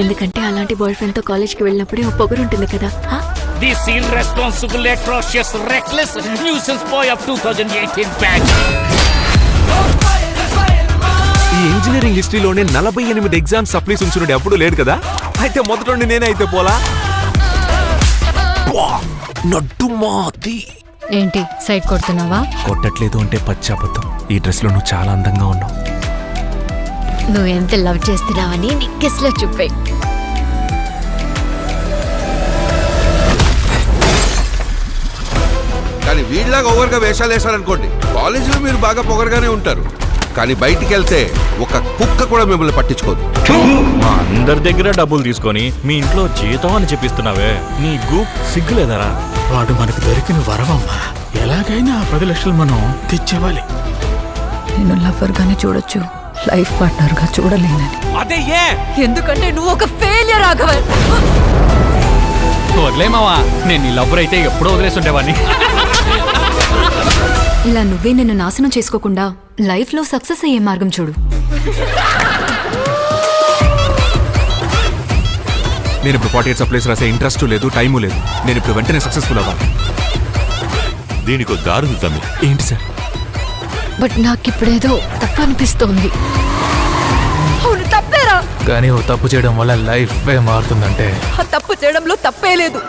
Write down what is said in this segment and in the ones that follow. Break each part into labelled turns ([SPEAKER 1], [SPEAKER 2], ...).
[SPEAKER 1] ఎందుకంటే అలాంటి boy friend తో కాలేజ్ కి వెళ్ళినప్పుడే ఓ పొగరు ఉంటుంది కదా.
[SPEAKER 2] This irresponsible, atrocious, reckless nuisance boy of 2018 batch.
[SPEAKER 3] ఈ ఇంజనీరింగ్ హిస్టరీలోనే 48 ఎగ్జామ్స్ సప్లీస్ ఉంచున్నాడు ఎప్పుడు లేడు కదా. అయితే మొదటి నేనే అయితే పోలా. నడ్డు మాది.
[SPEAKER 4] ఏంటి సైడ్ కొడుతున్నావా?
[SPEAKER 3] కొట్టట్లేదు అంటే పచ్చాబద్ధం. ఈ డ్రెస్ లో నువ్వు చాలా అందంగా ఉన్నావు.
[SPEAKER 4] నువ్వు ఎంత లవ్ చేస్తున్నావని నీ కిస్ లో చూపే.
[SPEAKER 5] కానీ వీళ్ళలాగా ఓవర్గా వేషాలు వేశారనుకోండి, కాలేజీలో మీరు బాగా పొగరగానే ఉంటారు, కానీ బయటికి వెళ్తే ఒక కుక్క కూడా మిమ్మల్ని పట్టించుకోదు.
[SPEAKER 6] మా అందరి దగ్గర డబ్బులు తీసుకొని మీ ఇంట్లో జీతం అని చెప్పిస్తున్నావే, నీకు సిగ్గులేదరా?
[SPEAKER 7] వాడు మనకు దొరికిన వరవమ్మా. ఎలాగైనా 10 లక్షలు మనం తెచ్చేవాలి.
[SPEAKER 8] నేను లవర్ గానే చూడొచ్చు, లైఫ్ పార్ట్నర్ గా చూడలేనని.
[SPEAKER 3] అదే ఏ
[SPEAKER 8] ఎందుకంటే నువ్వు ఒక ఫెయిలియర్ రాఘవన్.
[SPEAKER 6] వదిలేమావా, నేను నీ లవ్వర్ అయితే ఎప్పుడో వదిలేసుండేవాడిని.
[SPEAKER 1] ఇలా నువ్వే నిన్ను నాశనం చేసుకోకుండా లైఫ్ లో సక్సెస్ అయ్యే మార్గం చూడు.
[SPEAKER 3] నేను ఇప్పుడు 48 సప్లైస్ రాసే ఇంట్రెస్ట్ లేదు, టైము లేదు. నేను ఇప్పుడు వెంటనే సక్సెస్ఫుల్ అవ్వాలి.
[SPEAKER 9] దీనికి దారులు తమ్మి.
[SPEAKER 3] ఏంటి సార్?
[SPEAKER 4] బట్ నాకిప్పుడేదో తప్పు అనిపిస్తోంది.
[SPEAKER 8] అవును తప్పేరా,
[SPEAKER 7] కానీ ఓ తప్పు చేయడం వల్ల లైఫ్ మారుతుందంటే
[SPEAKER 8] ఆ తప్పు చేయడంలో తప్పే లేదు.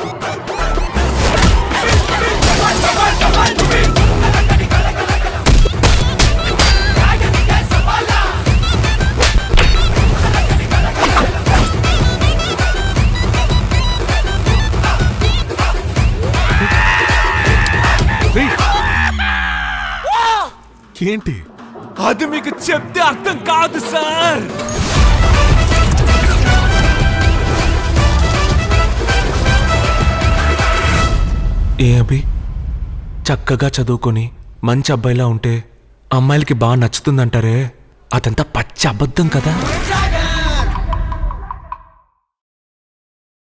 [SPEAKER 3] ఏంటి అది? మీకు చెప్తే అర్థం కాదు సార్. ఏ అభి, చక్కగా చదువుకొని మంచి అబ్బాయిలా ఉంటే అమ్మాయిలకి బాగా నచ్చుతుందంటారే, అదంతా పచ్చి అబద్ధం కదా.